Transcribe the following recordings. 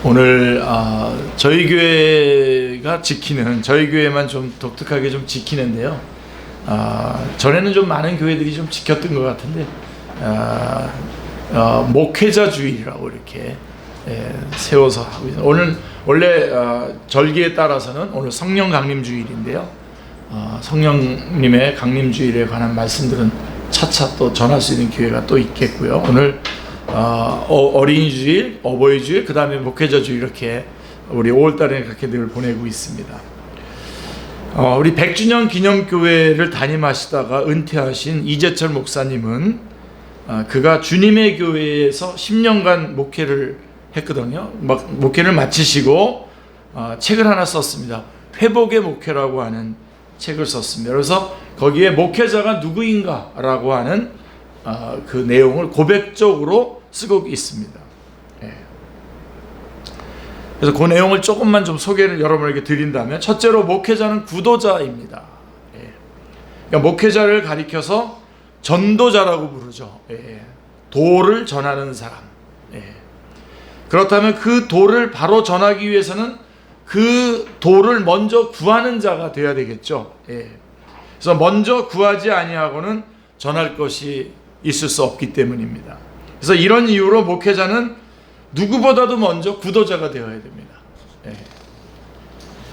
오늘 저희 교회가 지키는, 저희 교회만 좀 독특하게 좀 지키는데요. 전에는 좀 많은 교회들이 좀 지켰던 것 같은데 목회자 주일이라고 이렇게 세워서 하고 있어요. 오늘 원래 절기에 따라서는 오늘 성령 강림 주일인데요. 성령님의 강림 주일에 관한 말씀들은 차차 또 전할 수 있는 기회가 또 있겠고요. 오늘 어린이 주일, 어버이 주일, 그 다음에 목회자 주일, 이렇게 우리 5월달에 그렇게 늘 보내고 있습니다. 우리 100주년 기념교회를 담임하시다가 은퇴하신 이재철 목사님은 그가 주님의 교회에서 10년간 목회를 했거든요. 목회를 마치시고 책을 하나 썼습니다. 회복의 목회라고 하는 책을 썼습니다. 그래서 거기에 목회자가 누구인가라고 하는 그 내용을 고백적으로 쓰고 있습니다. 그래서 그 내용을 조금만 좀 소개를 여러분에게 드린다면, 첫째로 목회자는 구도자입니다. 그러니까 목회자를 가리켜서 전도자라고 부르죠. 도를 전하는 사람. 그렇다면 그 도를 바로 전하기 위해서는 그 도를 먼저 구하는 자가 되어야 되겠죠. 그래서 먼저 구하지 아니하고는 전할 것이 있을 수 없기 때문입니다. 그래서 이런 이유로 목회자는 누구보다도 먼저 구도자가 되어야 됩니다.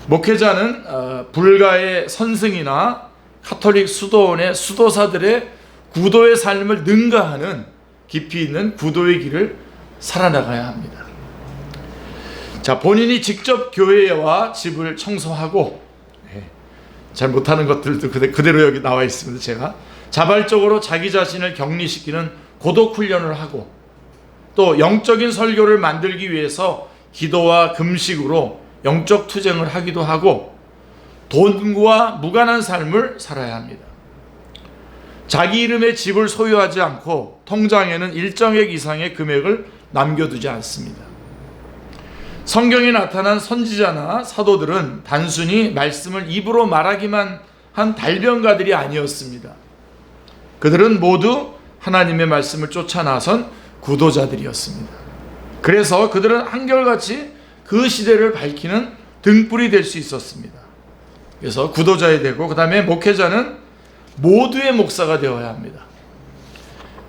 목회자는 불가의 선승이나 가톨릭 수도원의 수도사들의 구도의 삶을 능가하는 깊이 있는 구도의 길을 살아나가야 합니다. 자, 본인이 직접 교회와 집을 청소하고, 잘 못하는 것들도 그대로 여기 나와 있습니다. 제가 자발적으로 자기 자신을 격리시키는 고독 훈련을 하고, 또 영적인 설교를 만들기 위해서 기도와 금식으로 영적 투쟁을 하기도 하고, 돈과 무관한 삶을 살아야 합니다. 자기 이름의 집을 소유하지 않고 통장에는 일정액 이상의 금액을 남겨두지 않습니다. 성경에 나타난 선지자나 사도들은 단순히 말씀을 입으로 말하기만 한 달변가들이 아니었습니다. 그들은 모두 하나님의 말씀을 쫓아 나선 구도자들이었습니다. 그래서 그들은 한결같이 그 시대를 밝히는 등불이 될 수 있었습니다. 그래서 구도자야 되고, 그 다음에 목회자는 모두의 목사가 되어야 합니다.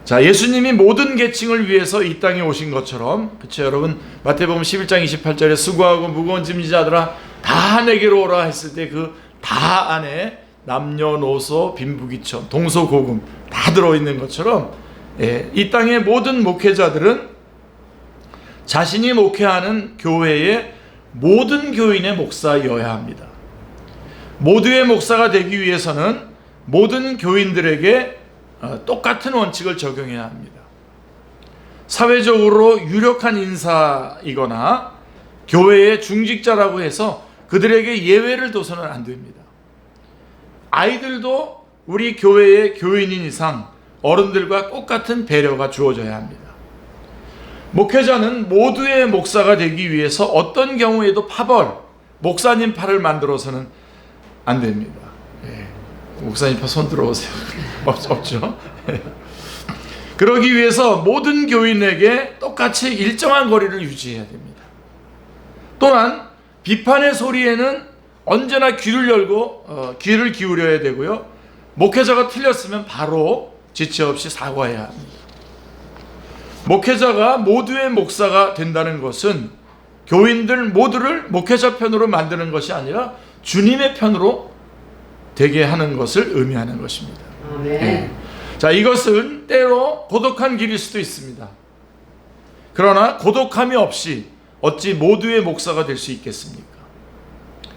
자, 예수님이 모든 계층을 위해서 이 땅에 오신 것처럼, 그렇죠 여러분? 마태복음 11장 28절에 수고하고 무거운 짐진 자들아 다 내게로 오라 했을 때 그 다 안에 남녀노소 빈부귀천 동서고금 다 들어있는 것처럼, 이 땅의 모든 목회자들은 자신이 목회하는 교회의 모든 교인의 목사여야 합니다. 모두의 목사가 되기 위해서는 모든 교인들에게 똑같은 원칙을 적용해야 합니다. 사회적으로 유력한 인사이거나 교회의 중직자라고 해서 그들에게 예외를 둬서는 안 됩니다. 아이들도 우리 교회의 교인인 이상 어른들과 똑같은 배려가 주어져야 합니다. 목회자는 모두의 목사가 되기 위해서 어떤 경우에도 목사님 팔을 만들어서는 안 됩니다. 목사님 파 손 들어오세요. 없죠. 그러기 위해서 모든 교인에게 똑같이 일정한 거리를 유지해야 됩니다. 또한 비판의 소리에는 언제나 귀를 열고 귀를 기울여야 되고요. 목회자가 틀렸으면 바로 지체 없이 사과해야 합니다. 목회자가 모두의 목사가 된다는 것은 교인들 모두를 목회자 편으로 만드는 것이 아니라 주님의 편으로 되게 하는 것을 의미하는 것입니다. 자, 이것은 때로 고독한 길일 수도 있습니다. 그러나 고독함이 없이 어찌 모두의 목사가 될 수 있겠습니까?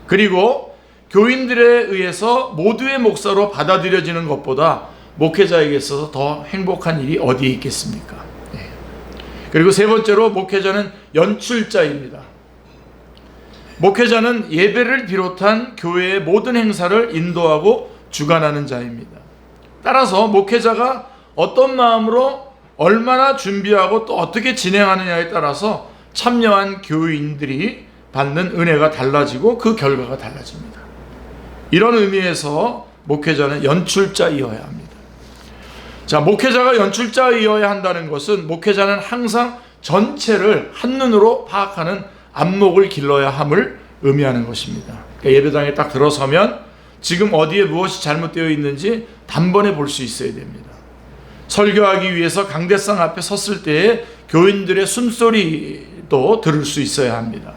그리고 교인들에 의해서 모두의 목사로 받아들여지는 것보다 목회자에게 있어서 더 행복한 일이 어디에 있겠습니까? 그리고 세 번째로 목회자는 연출자입니다. 목회자는 예배를 비롯한 교회의 모든 행사를 인도하고 주관하는 자입니다. 따라서 목회자가 어떤 마음으로 얼마나 준비하고 또 어떻게 진행하느냐에 따라서 참여한 교인들이 받는 은혜가 달라지고 그 결과가 달라집니다. 이런 의미에서 목회자는 연출자이어야 합니다. 자, 목회자가 연출자이어야 한다는 것은 목회자는 항상 전체를 한눈으로 파악하는 안목을 길러야 함을 의미하는 것입니다. 그러니까 예배당에 딱 들어서면 지금 어디에 무엇이 잘못되어 있는지 단번에 볼 수 있어야 됩니다. 설교하기 위해서 강대상 앞에 섰을 때에 교인들의 숨소리도 들을 수 있어야 합니다.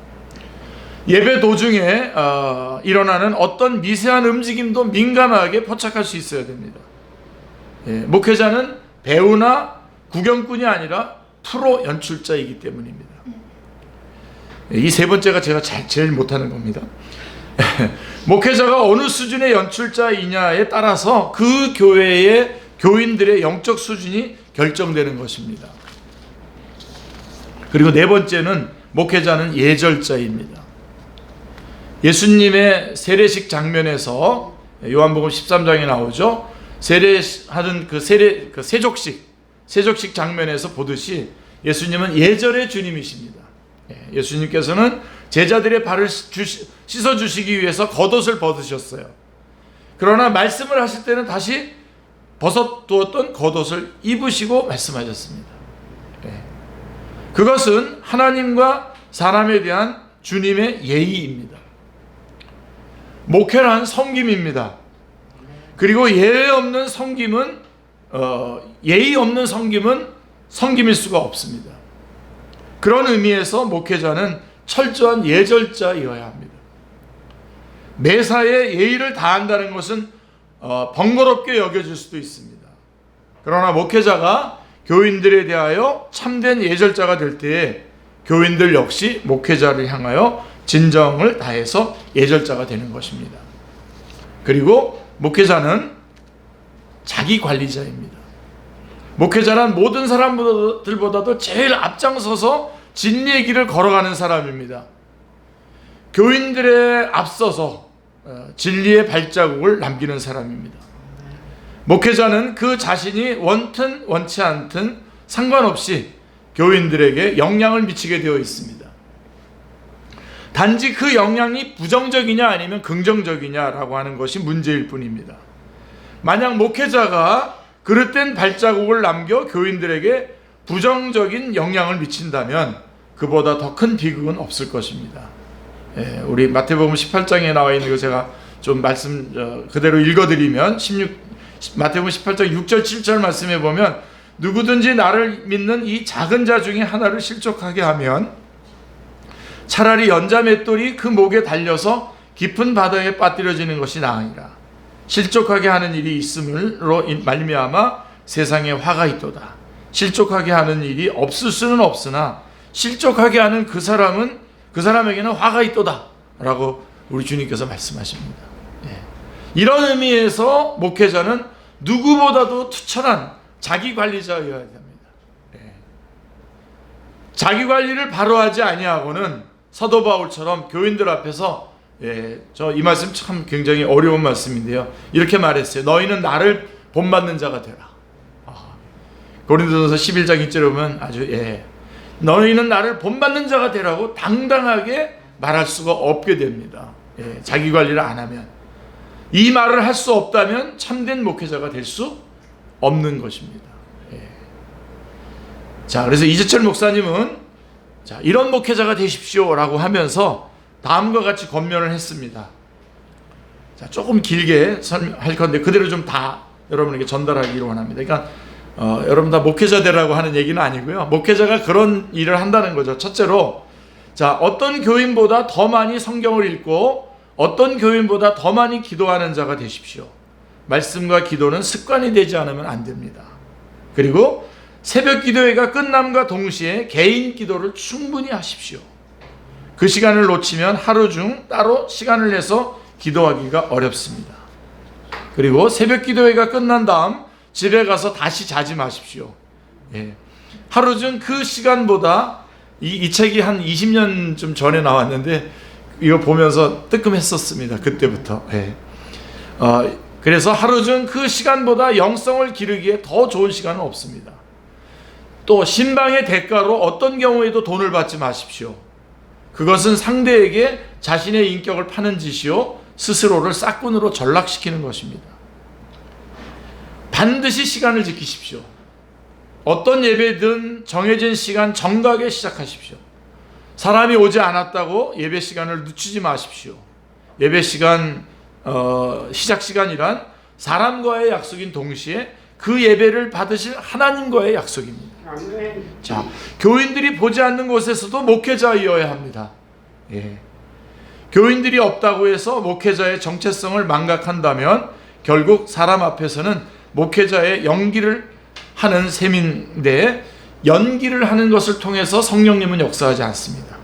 예배 도중에 일어나는 어떤 미세한 움직임도 민감하게 포착할 수 있어야 됩니다. 목회자는 배우나 구경꾼이 아니라 프로 연출자이기 때문입니다. 이 세 번째가 제가 제일 못하는 겁니다. 목회자가 어느 수준의 연출자이냐에 따라서 그 교회의 교인들의 영적 수준이 결정되는 것입니다. 그리고 네 번째는 목회자는 예절자입니다. 예수님의 세례식 장면에서 요한복음 13장에 나오죠. 세례하는 그 세족식 장면에서 보듯이 예수님은 예절의 주님이십니다. 예수님께서는 제자들의 발을 씻어주시기 위해서 겉옷을 벗으셨어요. 그러나 말씀을 하실 때는 다시 벗어두었던 겉옷을 입으시고 말씀하셨습니다. 그것은 하나님과 사람에 대한 주님의 예의입니다. 목회란 섬김입니다. 그리고 예의 없는 섬김은 섬김일 수가 없습니다. 그런 의미에서 목회자는 철저한 예절자이어야 합니다. 매사에 예의를 다한다는 것은 번거롭게 여겨질 수도 있습니다. 그러나 목회자가 교인들에 대하여 참된 예절자가 될 때에 교인들 역시 목회자를 향하여 진정을 다해서 예절자가 되는 것입니다. 그리고 목회자는 자기 관리자입니다. 목회자란 모든 사람들보다도 제일 앞장서서 진리의 길을 걸어가는 사람입니다. 교인들에 앞서서 진리의 발자국을 남기는 사람입니다. 목회자는 그 자신이 원튼 원치 않든 상관없이 교인들에게 영향을 미치게 되어 있습니다. 단지 그 영향이 부정적이냐 아니면 긍정적이냐라고 하는 것이 문제일 뿐입니다. 만약 목회자가 그릇된 발자국을 남겨 교인들에게 부정적인 영향을 미친다면 그보다 더 큰 비극은 없을 것입니다. 우리 마태복음 18장에 나와 있는 거 제가 좀 말씀 그대로 읽어드리면 마태복음 18장 6절 7절 말씀에 보면 누구든지 나를 믿는 이 작은 자 중에 하나를 실족하게 하면 차라리 연자 맷돌이 그 목에 달려서 깊은 바다에 빠뜨려지는 것이 나으니라. 실족하게 하는 일이 있음으로 말미암아 세상에 화가 있도다. 실족하게 하는 일이 없을 수는 없으나 실족하게 하는 그 사람에게는 화가 있도다 라고 우리 주님께서 말씀하십니다. 이런 의미에서 목회자는 누구보다도 투철한 자기관리자여야 됩니다. 자기관리를 바로 하지 아니하고는 사도 바울처럼 교인들 앞에서 저 이 말씀 참 굉장히 어려운 말씀인데요. 이렇게 말했어요. 너희는 나를 본받는 자가 되라. 고린도전서 11장 2절에 보면 아주 너희는 나를 본받는 자가 되라고 당당하게 말할 수가 없게 됩니다. 자기 관리를 안 하면 이 말을 할 수 없다면 참된 목회자가 될 수 없는 것입니다. 자, 그래서 이재철 목사님은 이런 목회자가 되십시오라고 하면서 다음과 같이 권면을 했습니다. 자, 조금 길게 할 건데 그대로 좀 다 여러분에게 전달하기를 원합니다. 그러니까 여러분 다 목회자 되라고 하는 얘기는 아니고요. 목회자가 그런 일을 한다는 거죠. 첫째로, 어떤 교인보다 더 많이 성경을 읽고 어떤 교인보다 더 많이 기도하는 자가 되십시오. 말씀과 기도는 습관이 되지 않으면 안 됩니다. 그리고 새벽 기도회가 끝남과 동시에 개인 기도를 충분히 하십시오. 그 시간을 놓치면 하루 중 따로 시간을 내서 기도하기가 어렵습니다. 그리고 새벽 기도회가 끝난 다음 집에 가서 다시 자지 마십시오. 하루 중 그 시간보다 이 책이 한 20년 좀 전에 나왔는데 이거 보면서 뜨끔했었습니다. 그때부터. 그래서 하루 중 그 시간보다 영성을 기르기에 더 좋은 시간은 없습니다. 또 신방의 대가로 어떤 경우에도 돈을 받지 마십시오. 그것은 상대에게 자신의 인격을 파는 짓이요 스스로를 싹군으로 전락시키는 것입니다. 반드시 시간을 지키십시오. 어떤 예배든 정해진 시간 정각에 시작하십시오. 사람이 오지 않았다고 예배 시간을 늦추지 마십시오. 예배 시간 시작 시간이란 사람과의 약속인 동시에 그 예배를 받으실 하나님과의 약속입니다. 자, 교인들이 보지 않는 곳에서도 목회자이어야 합니다. 예. 교인들이 없다고 해서 목회자의 정체성을 망각한다면 결국 사람 앞에서는 목회자의 연기를 하는 셈인데, 연기를 하는 것을 통해서 성령님은 역사하지 않습니다.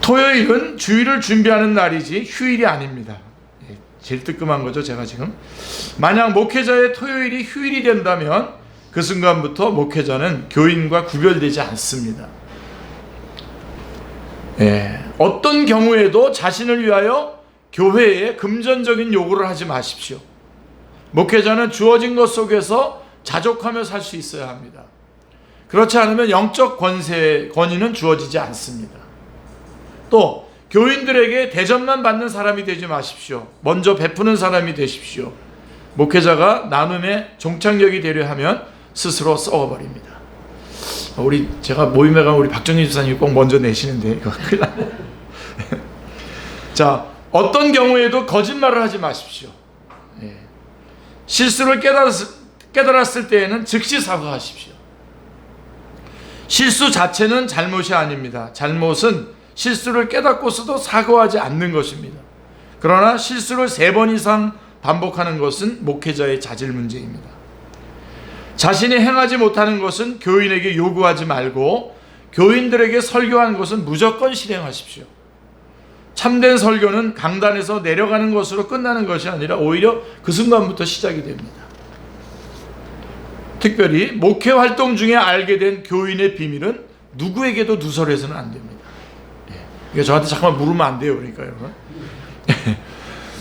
토요일은 주일을 준비하는 날이지 휴일이 아닙니다. 제일 뜨끔한 거죠, 제가 지금. 만약 목회자의 토요일이 휴일이 된다면 그 순간부터 목회자는 교인과 구별되지 않습니다. 어떤 경우에도 자신을 위하여 교회에 금전적인 요구를 하지 마십시오. 목회자는 주어진 것 속에서 자족하며 살 수 있어야 합니다. 그렇지 않으면 영적 권위는 주어지지 않습니다. 또 교인들에게 대접만 받는 사람이 되지 마십시오. 먼저 베푸는 사람이 되십시오. 목회자가 나눔의 종착역이 되려 하면 스스로 썩어버립니다. 제가 모임에 가면 우리 박정희 집사님이 꼭 먼저 내시는데 이거 큰일 나네. 자, 어떤 경우에도 거짓말을 하지 마십시오. 실수를 깨달았을 때에는 즉시 사과하십시오. 실수 자체는 잘못이 아닙니다. 잘못은 실수를 깨닫고서도 사과하지 않는 것입니다. 그러나 실수를 3번 이상 반복하는 것은 목회자의 자질 문제입니다. 자신이 행하지 못하는 것은 교인에게 요구하지 말고 교인들에게 설교한 것은 무조건 실행하십시오. 참된 설교는 강단에서 내려가는 것으로 끝나는 것이 아니라 오히려 그 순간부터 시작이 됩니다. 특별히 목회 활동 중에 알게 된 교인의 비밀은 누구에게도 누설해서는 안 됩니다. 이거 저한테 잠깐만 물으면 안 돼요, 그러니까 여러분.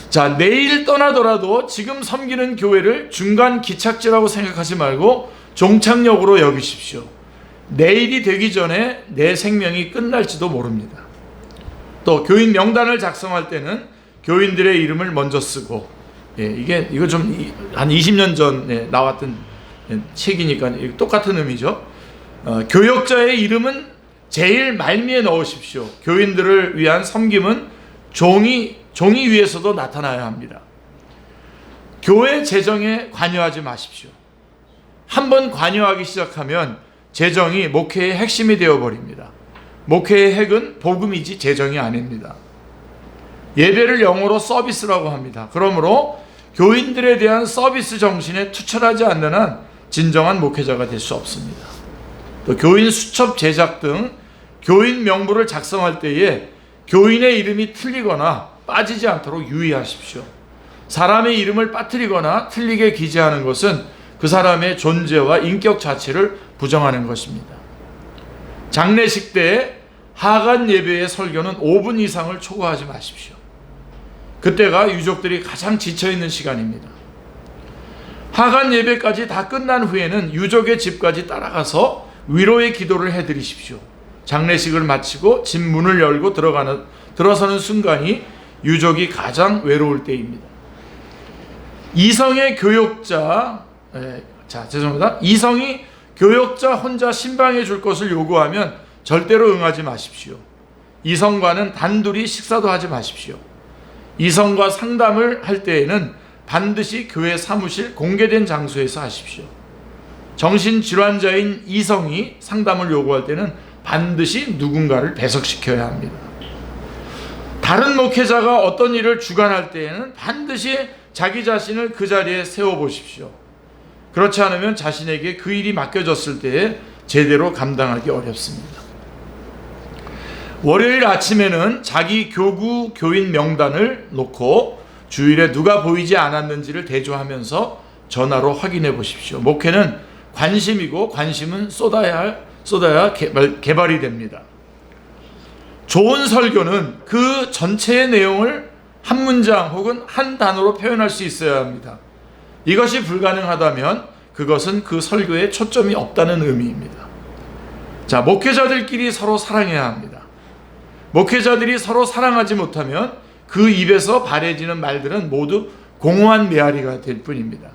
자, 내일 떠나더라도 지금 섬기는 교회를 중간 기착지라고 생각하지 말고 종착역으로 여기십시오. 내일이 되기 전에 내 생명이 끝날지도 모릅니다. 또 교인 명단을 작성할 때는 교인들의 이름을 먼저 쓰고, 이거 좀 한 20년 전에 나왔던 책이니까 똑같은 의미죠. 교역자의 이름은 제일 말미에 넣으십시오. 교인들을 위한 섬김은 종이 위에서도 나타나야 합니다. 교회 재정에 관여하지 마십시오. 한번 관여하기 시작하면 재정이 목회의 핵심이 되어버립니다. 목회의 핵은 복음이지 재정이 아닙니다. 예배를 영어로 서비스라고 합니다. 그러므로 교인들에 대한 서비스 정신에 투철하지 않는 한 진정한 목회자가 될 수 없습니다. 또 교인 수첩 제작 등 교인 명부를 작성할 때에 교인의 이름이 틀리거나 빠지지 않도록 유의하십시오. 사람의 이름을 빠뜨리거나 틀리게 기재하는 것은 그 사람의 존재와 인격 자체를 부정하는 것입니다. 장례식 때 하간 예배의 설교는 5분 이상을 초과하지 마십시오. 그때가 유족들이 가장 지쳐있는 시간입니다. 하간 예배까지 다 끝난 후에는 유족의 집까지 따라가서 위로의 기도를 해드리십시오. 장례식을 마치고 집 문을 열고 들어서는 순간이 유족이 가장 외로울 때입니다. 이성의 교역자, 이성이 교역자 혼자 신방해 줄 것을 요구하면 절대로 응하지 마십시오. 이성과는 단둘이 식사도 하지 마십시오. 이성과 상담을 할 때에는 반드시 교회 사무실 공개된 장소에서 하십시오. 정신질환자인 이성이 상담을 요구할 때는 반드시 누군가를 배석시켜야 합니다. 다른 목회자가 어떤 일을 주관할 때에는 반드시 자기 자신을 그 자리에 세워보십시오. 그렇지 않으면 자신에게 그 일이 맡겨졌을 때에 제대로 감당하기 어렵습니다. 월요일 아침에는 자기 교구 교인 명단을 놓고 주일에 누가 보이지 않았는지를 대조하면서 전화로 확인해 보십시오. 목회는 관심이고 관심은 쏟아야 개발이 됩니다. 좋은 설교는 그 전체의 내용을 한 문장 혹은 한 단어로 표현할 수 있어야 합니다. 이것이 불가능하다면 그것은 그 설교에 초점이 없다는 의미입니다. 자, 목회자들끼리 서로 사랑해야 합니다. 목회자들이 서로 사랑하지 못하면 그 입에서 발해지는 말들은 모두 공허한 메아리가 될 뿐입니다.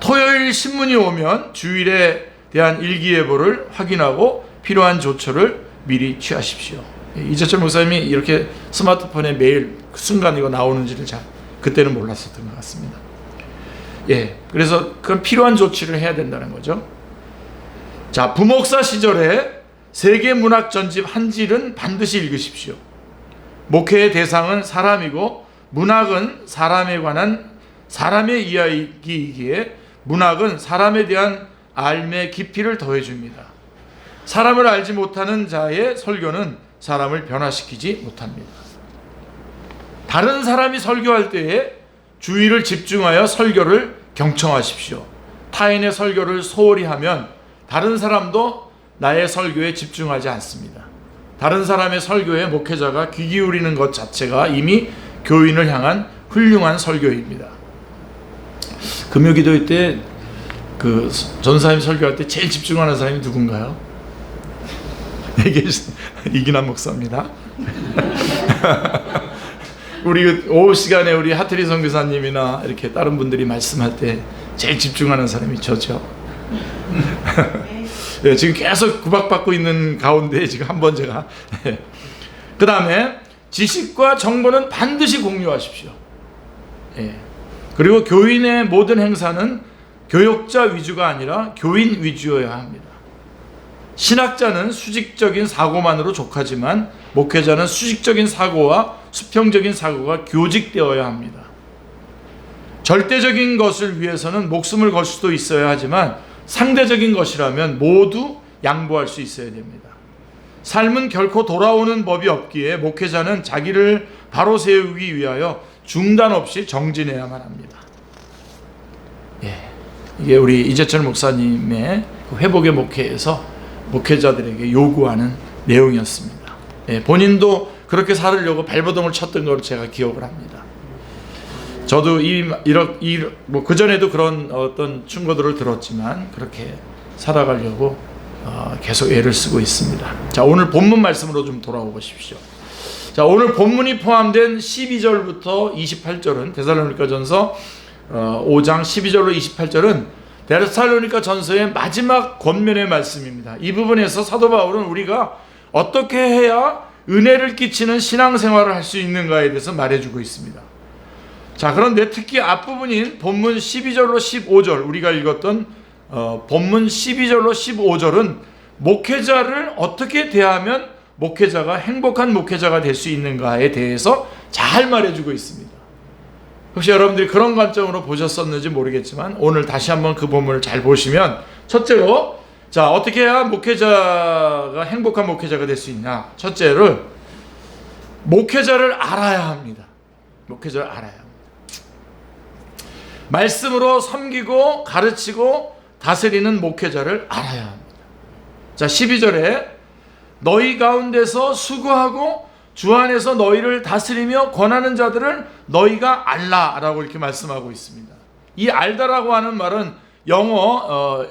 토요일 신문이 오면 주일에 대한 일기예보를 확인하고 필요한 조처를 미리 취하십시오. 이재철 목사님이 이렇게 스마트폰에 매일 순간 이거 나오는지를 잘 그때는 몰랐었던 것 같습니다. 그래서 그런 필요한 조치를 해야 된다는 거죠. 자, 부목사 시절에 세계 문학 전집 한 질은 반드시 읽으십시오. 목회의 대상은 사람이고 문학은 사람에 관한 사람의 이야기이기에 문학은 사람에 대한 삶의 깊이를 더해줍니다. 사람을 알지 못하는 자의 설교는 사람을 변화시키지 못합니다. 다른 사람이 설교할 때에 주의를 집중하여 설교를 경청하십시오. 타인의 설교를 소홀히 하면 다른 사람도 나의 설교에 집중하지 않습니다. 다른 사람의 설교에 목회자가 귀 기울이는 것 자체가 이미 교인을 향한 훌륭한 설교입니다. 금요기도회 때 그 전사님 설교할 때 제일 집중하는 사람이 누군가요? 이게 이기남 목사입니다. 우리 오후 시간에 우리 하트리 선교사님이나 이렇게 다른 분들이 말씀할 때 제일 집중하는 사람이 저죠. 지금 계속 구박받고 있는 가운데 지금 한번 제가 그 다음에 지식과 정보는 반드시 공유하십시오. 그리고 교인의 모든 행사는 교역자 위주가 아니라 교인 위주여야 합니다. 신학자는 수직적인 사고만으로 족하지만 목회자는 수직적인 사고와 수평적인 사고가 교직되어야 합니다. 절대적인 것을 위해서는 목숨을 걸 수도 있어야 하지만 상대적인 것이라면 모두 양보할 수 있어야 됩니다. 삶은 결코 돌아오는 법이 없기에 목회자는 자기를 바로 세우기 위하여 중단 없이 정진해야만 합니다. 이게 우리 이재철 목사님의 회복의 목회에서 목회자들에게 요구하는 내용이었습니다. 본인도 그렇게 살으려고 발버둥을 쳤던 걸 제가 기억을 합니다. 저도 그 전에도 그런 어떤 충고들을 들었지만 그렇게 살아가려고 계속 애를 쓰고 있습니다. 자, 오늘 본문 말씀으로 좀 돌아오 보십시오. 자, 오늘 본문이 포함된 12절부터 28절은 데살로니가전서 5장 12절로 28절은 데살로니가 전서의 마지막 권면의 말씀입니다. 이 부분에서 사도 바울은 우리가 어떻게 해야 은혜를 끼치는 신앙생활을 할 수 있는가에 대해서 말해주고 있습니다. 자, 그런데 특히 앞부분인 본문 12절로 15절 우리가 읽었던 본문 12절로 15절은 목회자를 어떻게 대하면 목회자가 행복한 목회자가 될 수 있는가에 대해서 잘 말해주고 있습니다. 혹시 여러분들이 그런 관점으로 보셨었는지 모르겠지만 오늘 다시 한번 그 본문을 잘 보시면 첫째로 자, 어떻게 해야 목회자가 행복한 목회자가 될 수 있냐? 첫째로 목회자를 알아야 합니다. 목회자를 알아야 합니다. 말씀으로 섬기고 가르치고 다스리는 목회자를 알아야 합니다. 자, 12절에 너희 가운데서 수고하고 주 안에서 너희를 다스리며 권하는 자들을 너희가 알라라고 이렇게 말씀하고 있습니다. 이 알다라고 하는 말은 영어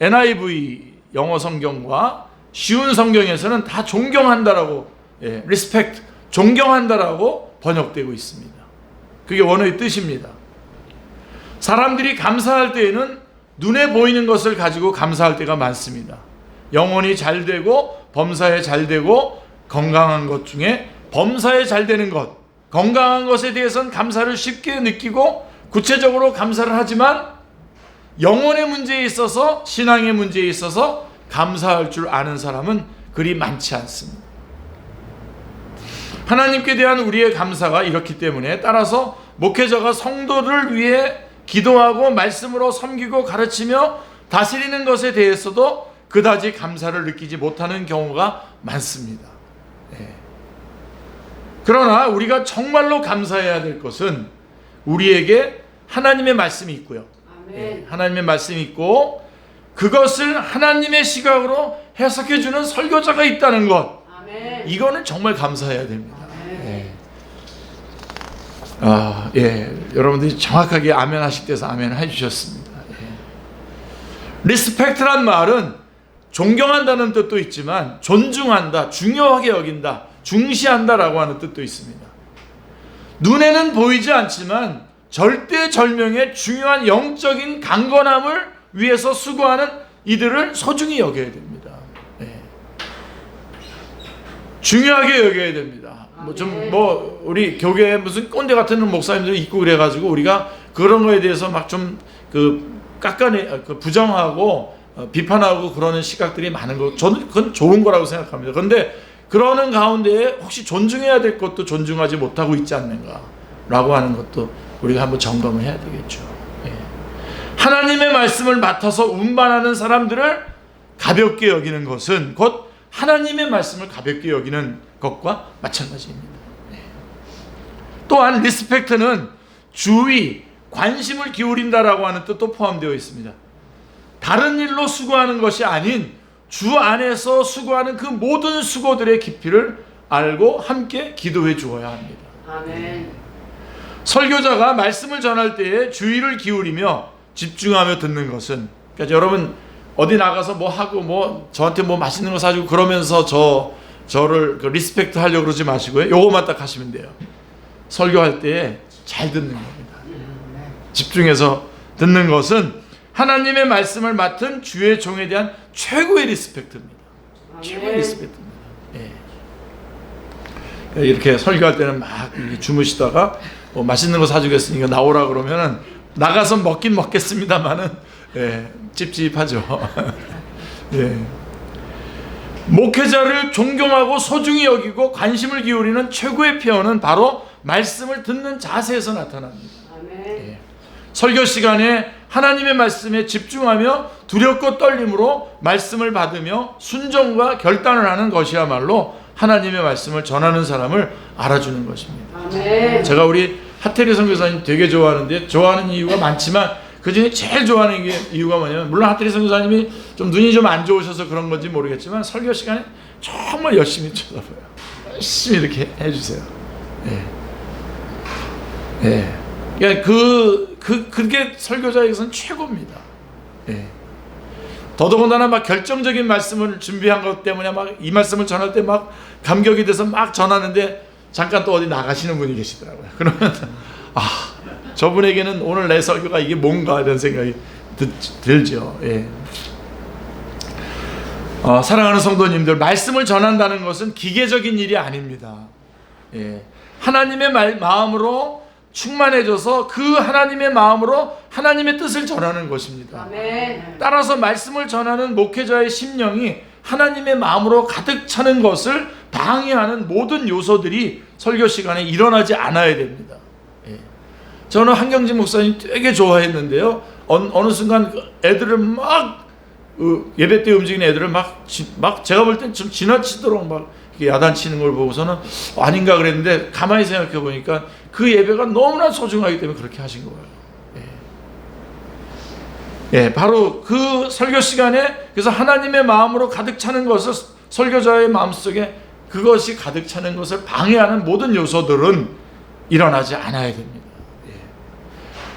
NIV 영어 성경과 쉬운 성경에서는 다 존경한다라고 respect 존경한다라고 번역되고 있습니다. 그게 원어의 뜻입니다. 사람들이 감사할 때에는 눈에 보이는 것을 가지고 감사할 때가 많습니다. 영혼이 잘 되고 범사에 잘 되고 건강한 것 중에 범사에 잘 되는 것, 건강한 것에 대해서는 감사를 쉽게 느끼고 구체적으로 감사를 하지만 영혼의 문제에 있어서 신앙의 문제에 있어서 감사할 줄 아는 사람은 그리 많지 않습니다. 하나님께 대한 우리의 감사가 이렇기 때문에 따라서 목회자가 성도를 위해 기도하고 말씀으로 섬기고 가르치며 다스리는 것에 대해서도 그다지 감사를 느끼지 못하는 경우가 많습니다. 그러나 우리가 정말로 감사해야 될 것은 우리에게 하나님의 말씀이 있고요. 하나님의 말씀이 있고 그것을 하나님의 시각으로 해석해주는 설교자가 있다는 것. 이거는 정말 감사해야 됩니다. 여러분들이 정확하게 아멘 하실 때서 아멘 해주셨습니다. 리스펙트란 말은 존경한다는 뜻도 있지만 존중한다, 중요하게 여긴다, 중시한다라고 하는 뜻도 있습니다. 눈에는 보이지 않지만 절대절명의 중요한 영적인 강건함을 위해서 수고하는 이들을 소중히 여겨야 됩니다. 중요하게 여겨야 됩니다. 우리 교회에 무슨 꼰대 같은 목사님들 있고 그래가지고 우리가 그런 거에 대해서 막 좀 부정하고 비판하고 그러는 시각들이 많은 거, 저는 그건 좋은 거라고 생각합니다. 그런데 그러는 가운데에 혹시 존중해야 될 것도 존중하지 못하고 있지 않는가라고 하는 것도 우리가 한번 점검을 해야 되겠죠. 예. 하나님의 말씀을 맡아서 운반하는 사람들을 가볍게 여기는 것은 곧 하나님의 말씀을 가볍게 여기는 것과 마찬가지입니다. 예. 또한 리스펙트는 주의, 관심을 기울인다라고 하는 뜻도 포함되어 있습니다. 다른 일로 수고하는 것이 아닌 주 안에서 수고하는 그 모든 수고들의 깊이를 알고 함께 기도해 주어야 합니다. 아멘. 설교자가 말씀을 전할 때에 주의를 기울이며 집중하며 듣는 것은, 그러니까 여러분 어디 나가서 뭐 하고 뭐 저한테 뭐 맛있는 거 사주고 그러면서 저를 리스펙트 하려고 그러지 마시고요. 요거만 딱 하시면 돼요. 설교할 때에 잘 듣는 겁니다. 집중해서 듣는 것은 하나님의 말씀을 맡은 주의 종에 대한 최고의 리스펙트입니다. 최고의 리스펙트입니다. 예. 이렇게 설교할 때는 막 주무시다가 뭐 맛있는 거 사주겠으니까 나오라 그러면은 나가서 먹긴 먹겠습니다만은 예, 찝찝하죠. 예. 목회자를 존경하고 소중히 여기고 관심을 기울이는 최고의 표현은 바로 말씀을 듣는 자세에서 나타납니다. 예. 설교 시간에 하나님의 말씀에 집중하며 두렵고 떨림으로 말씀을 받으며 순종과 결단을 하는 것이야말로 하나님의 말씀을 전하는 사람을 알아주는 것입니다. 아멘. 제가 우리 하태리 선교사님 되게 좋아하는데, 좋아하는 이유가 많지만 그 중에 제일 좋아하는 이유가 뭐냐면, 물론 하태리 선교사님이 좀 눈이 좀 안 좋으셔서 그런 건지 모르겠지만 설교 시간에 정말 열심히 쳐다봐요. 열심히 이렇게 해주세요. 예. 예. 그러니까 그게 설교자에게서는 최고입니다. 예. 더더군다나 막 결정적인 말씀을 준비한 것 때문에 막 이 말씀을 전할 때 막 감격이 돼서 막 전하는데 잠깐 또 어디 나가시는 분이 계시더라고요. 그러면 저분에게는 오늘 내 설교가 이게 뭔가 이런 생각이 들죠. 예. 사랑하는 성도님들, 말씀을 전한다는 것은 기계적인 일이 아닙니다. 예. 하나님의 마음으로 충만해져서 그 하나님의 마음으로 하나님의 뜻을 전하는 것입니다. 아멘. 따라서 말씀을 전하는 목회자의 심령이 하나님의 마음으로 가득 차는 것을 방해하는 모든 요소들이 설교 시간에 일어나지 않아야 됩니다. 예. 저는 한경진 목사님 되게 좋아했는데요. 어느 순간 애들을 막 예배 때 움직이는 애들을 막 제가 볼 땐 좀 지나치도록 막 야단치는 걸 보고서는 아닌가 그랬는데, 가만히 생각해 보니까 그 예배가 너무나 소중하기 때문에 그렇게 하신 거예요. 예. 예, 바로 그 설교 시간에 그래서 하나님의 마음으로 가득 차는 것을, 설교자의 마음속에 그것이 가득 차는 것을 방해하는 모든 요소들은 일어나지 않아야 됩니다. 예.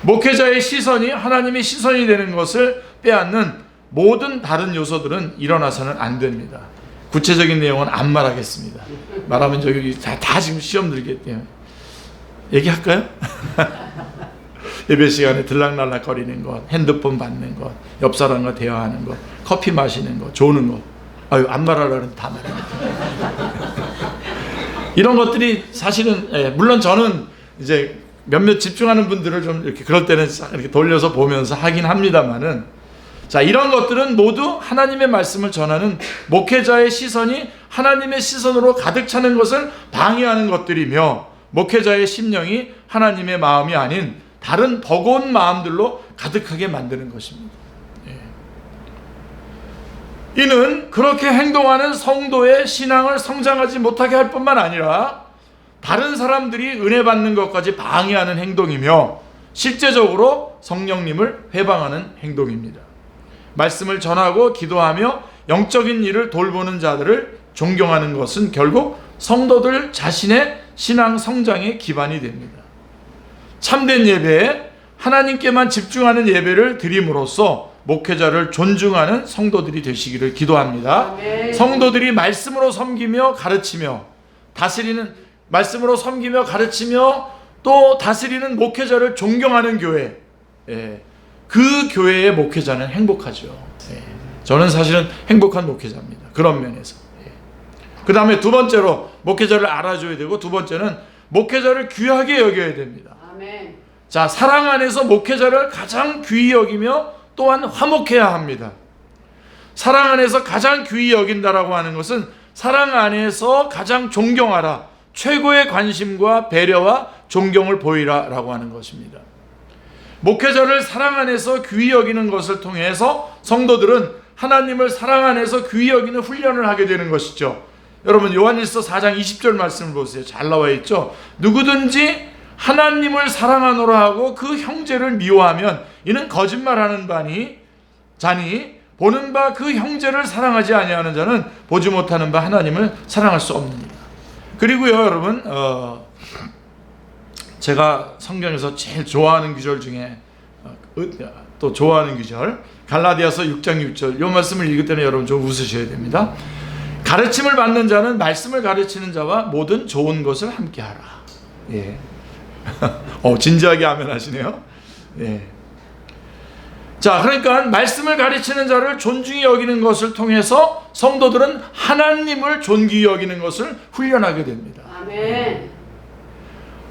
목회자의 시선이 하나님의 시선이 되는 것을 빼앗는 모든 다른 요소들은 일어나서는 안 됩니다. 구체적인 내용은 안 말하겠습니다. 말하면 저기 다 지금 시험 들기 때문에. 얘기할까요? 예배 시간에 들락날락 거리는 것, 핸드폰 받는 것, 옆 사람과 대화하는 것, 커피 마시는 것, 조는 것. 안 말하려면 다 말합니다. 이런 것들이 사실은, 물론 저는 이제 몇몇 집중하는 분들을 좀 이렇게 그럴 때는 이렇게 돌려서 보면서 하긴 합니다만은, 자, 이런 것들은 모두 하나님의 말씀을 전하는 목회자의 시선이 하나님의 시선으로 가득 차는 것을 방해하는 것들이며, 목회자의 심령이 하나님의 마음이 아닌 다른 버거운 마음들로 가득하게 만드는 것입니다. 예. 이는 그렇게 행동하는 성도의 신앙을 성장하지 못하게 할 뿐만 아니라 다른 사람들이 은혜 받는 것까지 방해하는 행동이며 실제적으로 성령님을 회방하는 행동입니다. 말씀을 전하고 기도하며 영적인 일을 돌보는 자들을 존경하는 것은 결국 성도들 자신의 신앙 성장의 기반이 됩니다. 참된 예배에 하나님께만 집중하는 예배를 드림으로써 목회자를 존중하는 성도들이 되시기를 기도합니다. 아멘. 성도들이 말씀으로 섬기며 가르치며 말씀으로 섬기며 가르치며 또 다스리는 목회자를 존경하는 교회, 그 교회의 목회자는 행복하죠. 저는 사실은 행복한 목회자입니다. 그런 면에서. 그 다음에 두 번째로 목회자를 알아줘야 되고, 두 번째는 목회자를 귀하게 여겨야 됩니다. 아멘. 자, 사랑 안에서 목회자를 가장 귀히 여기며 또한 화목해야 합니다. 사랑 안에서 가장 귀히 여긴다라고 하는 것은 사랑 안에서 가장 존경하라, 최고의 관심과 배려와 존경을 보이라 라고 하는 것입니다. 목회자를 사랑 안에서 귀히 여기는 것을 통해서 성도들은 하나님을 사랑 안에서 귀히 여기는 훈련을 하게 되는 것이죠. 여러분, 요한일서 4장 20절 말씀을 보세요. 잘 나와 있죠. 누구든지 하나님을 사랑하노라 하고 그 형제를 미워하면 이는 거짓말하는 자니 보는 바 그 형제를 사랑하지 아니하는 자는 보지 못하는 바 하나님을 사랑할 수 없느니라. 그리고요, 여러분, 제가 성경에서 제일 좋아하는 구절 중에 또 좋아하는 구절, 갈라디아서 6장 6절, 이 말씀을 읽을 때는 여러분 좀 웃으셔야 됩니다. 가르침을 받는 자는 말씀을 가르치는 자와 모든 좋은 것을 함께하라. 예. 진지하게 아멘 하시네요. 예. 자, 그러니까 말씀을 가르치는 자를 존중히 여기는 것을 통해서 성도들은 하나님을 존귀히 여기는 것을 훈련하게 됩니다. 아멘.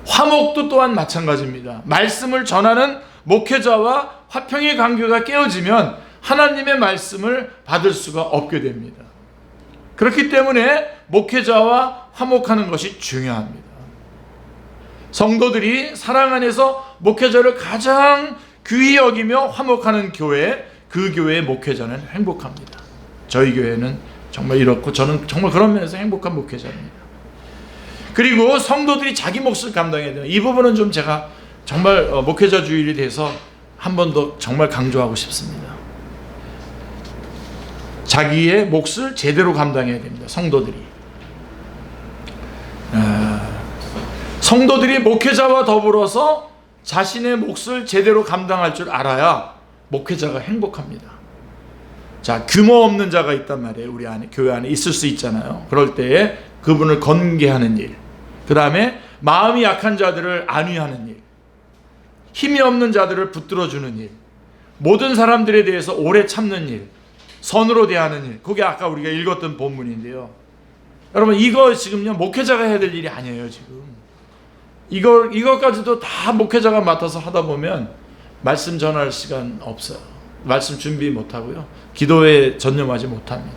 화목도 또한 마찬가지입니다. 말씀을 전하는 목회자와 화평의 관계가 깨어지면 하나님의 말씀을 받을 수가 없게 됩니다. 그렇기 때문에 목회자와 화목하는 것이 중요합니다. 성도들이 사랑 안에서 목회자를 가장 귀히 여기며 화목하는 교회, 그 교회의 목회자는 행복합니다. 저희 교회는 정말 이렇고 저는 정말 그런 면에서 행복한 목회자입니다. 그리고 성도들이 자기 몫을 감당해야 돼요. 이 부분은 좀 제가 정말 목회자 주일이 돼서 한 번 더 정말 강조하고 싶습니다. 자기의 몫을 제대로 감당해야 됩니다. 성도들이 목회자와 더불어서 자신의 몫을 제대로 감당할 줄 알아야 목회자가 행복합니다. 자, 규모 없는 자가 있단 말이에요. 우리 안에, 교회 안에 있을 수 있잖아요. 그럴 때에 그분을 건계하는 일, 그 다음에 마음이 약한 자들을 안위하는 일, 힘이 없는 자들을 붙들어주는 일, 모든 사람들에 대해서 오래 참는 일, 선으로 대하는 일, 그게 아까 우리가 읽었던 본문인데요. 여러분, 이거 지금요 목회자가 해야 될 일이 아니에요. 지금 이것까지도 다 목회자가 맡아서 하다 보면 말씀 전할 시간 없어요. 말씀 준비 못하고요, 기도에 전념하지 못합니다.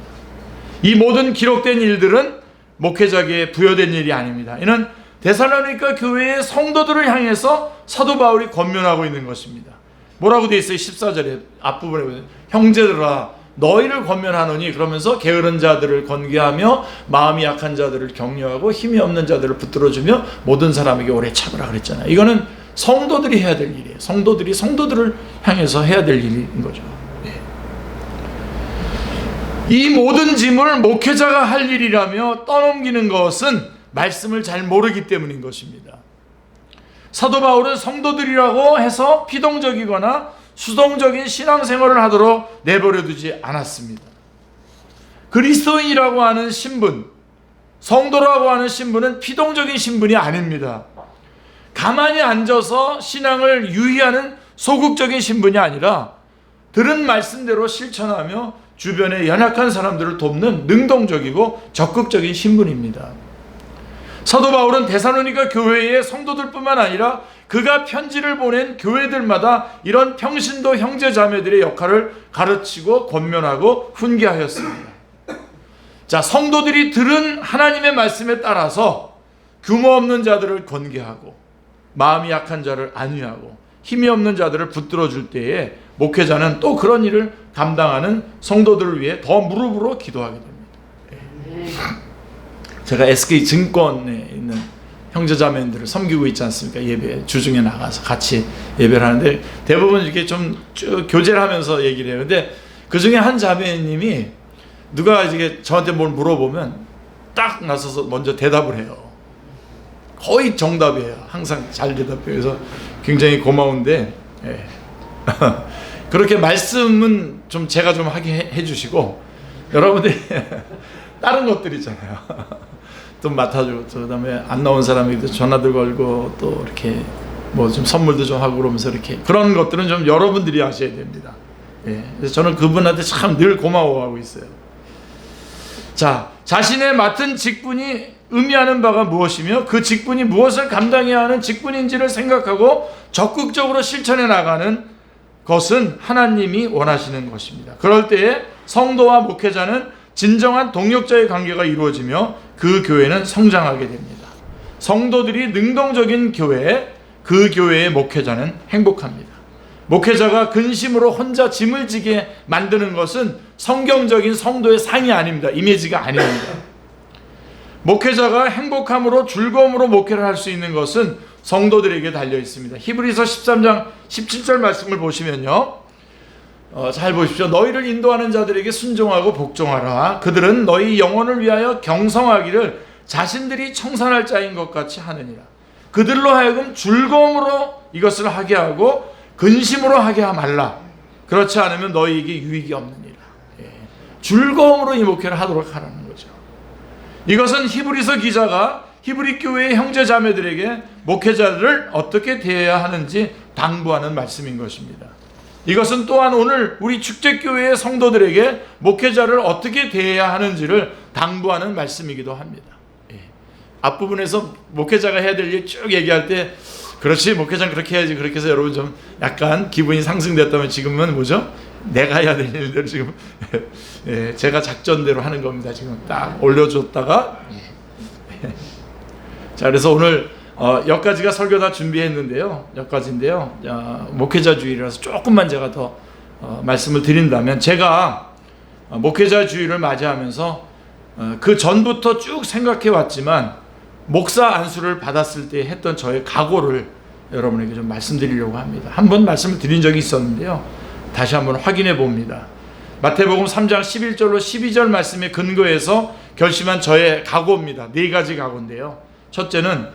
이 모든 기록된 일들은 목회자에게 부여된 일이 아닙니다. 이는 데살로니가 교회의 성도들을 향해서 사도 바울이 권면하고 있는 것입니다. 뭐라고 되어 있어요? 14절에 앞부분에 보면 형제들아 너희를 권면하노니, 그러면서 게으른 자들을 건계하며 마음이 약한 자들을 격려하고 힘이 없는 자들을 붙들어주며 모든 사람에게 오래 참으라 그랬잖아요. 이거는 성도들이 해야 될 일이에요. 성도들이 성도들을 향해서 해야 될 일인 거죠. 네. 이 모든 짐을 목회자가 할 일이라며 떠넘기는 것은 말씀을 잘 모르기 때문인 것입니다. 사도 바울은 성도들이라고 해서 피동적이거나 수동적인 신앙생활을 하도록 내버려두지 않았습니다. 그리스도인이라고 하는 신분, 성도라고 하는 신분은 피동적인 신분이 아닙니다. 가만히 앉아서 신앙을 유의하는 소극적인 신분이 아니라 들은 말씀대로 실천하며 주변의 연약한 사람들을 돕는 능동적이고 적극적인 신분입니다. 사도 바울은 데살로니가 교회의 성도들뿐만 아니라 그가 편지를 보낸 교회들마다 이런 평신도 형제자매들의 역할을 가르치고 권면하고 훈계하였습니다. 자, 성도들이 들은 하나님의 말씀에 따라서 규모 없는 자들을 권계하고 마음이 약한 자를 안위하고 힘이 없는 자들을 붙들어줄 때에 목회자는 또 그런 일을 감당하는 성도들을 위해 더 무릎으로 기도하게 됩니다. 제가 SK증권에 있는 형제자매들을 섬기고 있지 않습니까? 예배 주중에 나가서 같이 예배를 하는데 대부분 이렇게 좀 교제를 하면서 얘기를 해요. 근데 그 중에 한 자매님이 누가 이게 저한테 뭘 물어보면 딱 나서서 먼저 대답을 해요. 거의 정답이에요. 항상 잘 대답해요. 그래서 굉장히 고마운데, 예. 그렇게 말씀은 좀 제가 좀 하게 해주시고 여러분들이 다른 것들 있잖아요. 좀 맡아주고, 그 다음에 안 나온 사람에게도 전화도 걸고, 또 이렇게 뭐 좀 선물도 좀 하고 그러면서 이렇게 그런 것들은 좀 여러분들이 하셔야 됩니다. 예. 그래서 저는 그분한테 참 늘 고마워하고 있어요. 자, 자신의 맡은 직분이 의미하는 바가 무엇이며 그 직분이 무엇을 감당해야 하는 직분인지를 생각하고 적극적으로 실천해 나가는 것은 하나님이 원하시는 것입니다. 그럴 때에 성도와 목회자는 진정한 동력자의 관계가 이루어지며 그 교회는 성장하게 됩니다. 성도들이 능동적인 교회, 그 교회의 목회자는 행복합니다. 목회자가 근심으로 혼자 짐을 지게 만드는 것은 성경적인 성도의 상이 아닙니다. 이미지가 아닙니다. 목회자가 행복함으로 즐거움으로 목회를 할 수 있는 것은 성도들에게 달려 있습니다. 히브리서 13장 17절 말씀을 보시면요, 잘 보십시오. 너희를 인도하는 자들에게 순종하고 복종하라. 그들은 너희 영혼을 위하여 경성하기를 자신들이 청산할 자인 것 같이 하느니라. 그들로 하여금 즐거움으로 이것을 하게 하고 근심으로 하게 말라. 그렇지 않으면 너희에게 유익이 없느니라. 즐거움으로 이 목회를 하도록 하라는 거죠. 이것은 히브리서 기자가 히브리 교회의 형제 자매들에게 목회자들을 어떻게 대해야 하는지 당부하는 말씀인 것입니다. 이것은 또한 오늘 우리 축제교회의 성도들에게 목회자를 어떻게 대해야 하는지를 당부하는 말씀이기도 합니다. 앞부분에서 목회자가 해야 될 일 쭉 얘기할 때 그렇지, 목회자는 그렇게 해야지, 그렇게 해서 여러분 좀 약간 기분이 상승됐다면 지금은 뭐죠? 내가 해야 될 일들 지금 제가 작전대로 하는 겁니다. 지금 딱 올려줬다가 자, 그래서 오늘 여기까지가 설교 다 준비했는데요. 여기까지인데요. 목회자 주일이라서 조금만 제가 더 말씀을 드린다면, 제가 목회자 주일을 맞이하면서 그 전부터 쭉 생각해 왔지만 목사 안수를 받았을 때 했던 저의 각오를 여러분에게 좀 말씀드리려고 합니다. 한번 말씀을 드린 적이 있었는데요. 다시 한번 확인해 봅니다. 마태복음 3장 11절로 12절 말씀에 근거해서 결심한 저의 각오입니다. 4가지 각오인데요. 첫째는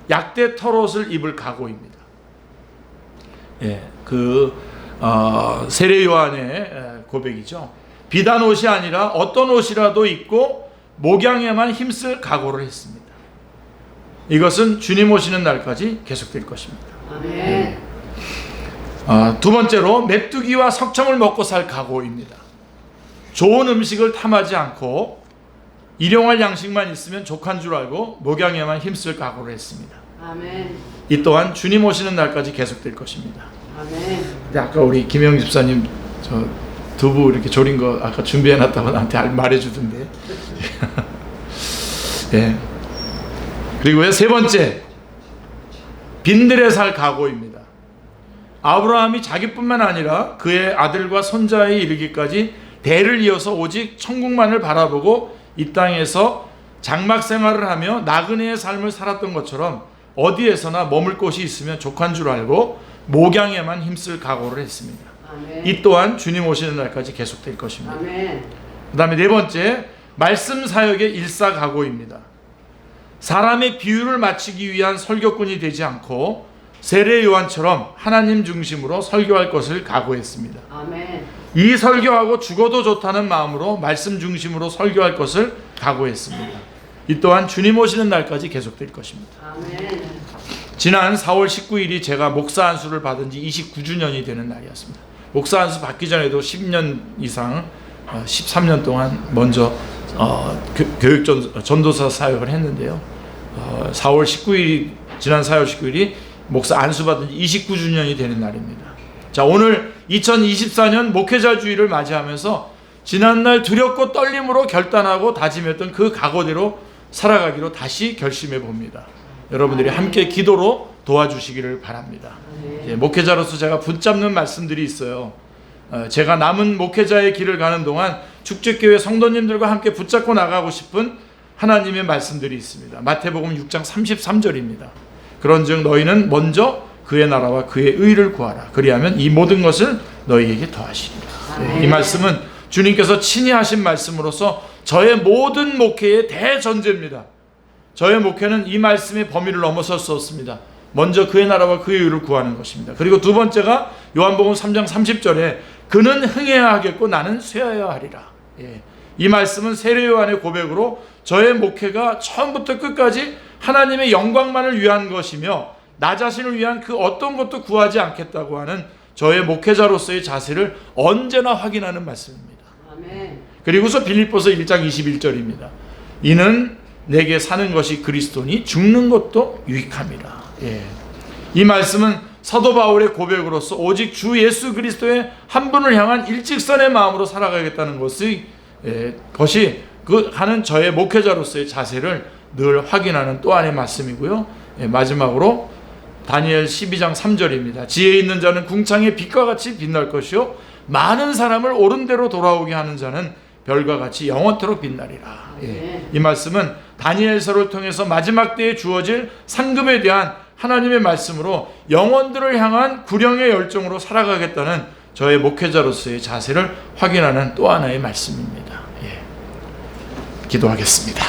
약대 털옷을 입을 각오입니다. 세례 요한의 고백이죠. 비단 옷이 아니라 어떤 옷이라도 입고 목양에만 힘쓸 각오를 했습니다. 이것은 주님 오시는 날까지 계속될 것입니다. 아멘. 두 번째로 메뚜기와 석청을 먹고 살 각오입니다. 좋은 음식을 탐하지 않고 일용할 양식만 있으면 족한 줄 알고 목양에만 힘쓸 각오를 했습니다. 아멘. 이 또한 주님 오시는 날까지 계속될 것입니다. 아멘. 근데 아까 우리 김영 집사님 저 두부 이렇게 조린 거 아까 준비해놨다고 나한테 말해주던데. 예. 그리고요, 세 번째, 빈들에 살 각오입니다. 아브라함이 자기뿐만 아니라 그의 아들과 손자에 이르기까지 대를 이어서 오직 천국만을 바라보고 이 땅에서 장막 생활을 하며 나그네의 삶을 살았던 것처럼 어디에서나 머물 곳이 있으면 족한 줄 알고 목양에만 힘쓸 각오를 했습니다. 아멘. 이 또한 주님 오시는 날까지 계속될 것입니다. 아멘. 그 다음에 네 번째, 말씀 사역의 일사각오입니다. 사람의 비유를 맞추기 위한 설교꾼이 되지 않고 세례 요한처럼 하나님 중심으로 설교할 것을 각오했습니다. 아멘. 이 설교하고 죽어도 좋다는 마음으로 말씀 중심으로 설교할 것을 각오했습니다. 이 또한 주님 오시는 날까지 계속될 것입니다. 아멘. 지난 4월 19일이 제가 목사 안수를 받은 지 29주년이 되는 날이었습니다. 목사 안수 받기 전에도 10년 이상 13년 동안 먼저 교육 전도사 사역을 했는데요. 4월 19일이 지난 4월 19일이 목사 안수 받은 지 29주년이 되는 날입니다. 자, 오늘 2024년 목회자 주일을 맞이하면서 지난날 두렵고 떨림으로 결단하고 다짐했던 그 각오대로 살아가기로 다시 결심해 봅니다. 여러분들이 함께 기도로 도와주시기를 바랍니다. 목회자로서 제가 붙잡는 말씀들이 있어요. 제가 남은 목회자의 길을 가는 동안 축제교회 성도님들과 함께 붙잡고 나가고 싶은 하나님의 말씀들이 있습니다. 마태복음 6장 33절입니다. 그런즉 너희는 먼저 그의 나라와 그의 의를 구하라. 그리하면 이 모든 것을 너희에게 더하시리라. 이 말씀은 주님께서 친히 하신 말씀으로서 저의 모든 목회의 대전제입니다. 저의 목회는 이 말씀의 범위를 넘어설 수 없습니다. 먼저 그의 나라와 그의 의를 구하는 것입니다. 그리고 두 번째가 요한복음 3장 30절에 그는 흥해야 하겠고 나는 쇠하여야 하리라. 이 말씀은 세례 요한의 고백으로 저의 목회가 처음부터 끝까지 하나님의 영광만을 위한 것이며 나 자신을 위한 그 어떤 것도 구하지 않겠다고 하는 저의 목회자로서의 자세를 언제나 확인하는 말씀입니다. 아멘. 그리고서 빌립보서 1장 21절입니다. 이는 내게 사는 것이 그리스도니 죽는 것도 유익함이라. 예. 이 말씀은 사도 바울의 고백으로서 오직 주 예수 그리스도의 한 분을 향한 일직선의 마음으로 살아가겠다는 것이 하는 저의 목회자로서의 자세를 늘 확인하는 또 하나의 말씀이고요. 마지막으로 다니엘 12장 3절입니다. 지혜 있는 자는 궁창의 빛과 같이 빛날 것이요 많은 사람을 옳은 대로 돌아오게 하는 자는 별과 같이 영원토록 빛나리라. 이 말씀은 다니엘서를 통해서 마지막 때에 주어질 상급에 대한 하나님의 말씀으로 영혼들을 향한 구령의 열정으로 살아가겠다는 저의 목회자로서의 자세를 확인하는 또 하나의 말씀입니다. 기도하겠습니다.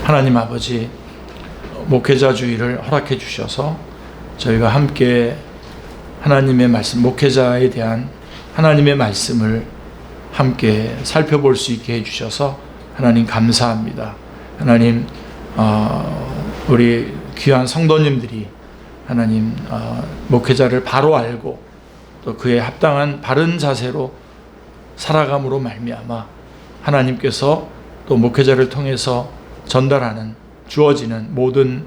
하나님 아버지, 목회자 주의를 허락해 주셔서 저희가 함께 하나님의 말씀, 목회자에 대한 하나님의 말씀을 함께 살펴볼 수 있게 해주셔서 하나님 감사합니다. 하나님, 우리 귀한 성도님들이 하나님 목회자를 바로 알고 또 그에 합당한 바른 자세로 살아감으로 말미암아 하나님께서 또 목회자를 통해서 전달하는 주어지는 모든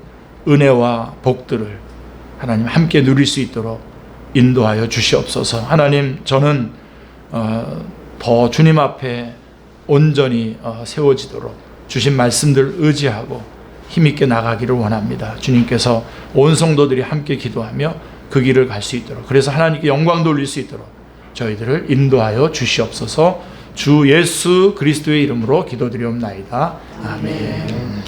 은혜와 복들을 하나님 함께 누릴 수 있도록 인도하여 주시옵소서. 하나님, 저는 더 주님 앞에 온전히 세워지도록 주신 말씀들 의지하고 힘있게 나가기를 원합니다. 주님께서 온 성도들이 함께 기도하며 그 길을 갈 수 있도록, 그래서 하나님께 영광 돌릴 수 있도록 저희들을 인도하여 주시옵소서. 주 예수 그리스도의 이름으로 기도드리옵나이다. 아멘.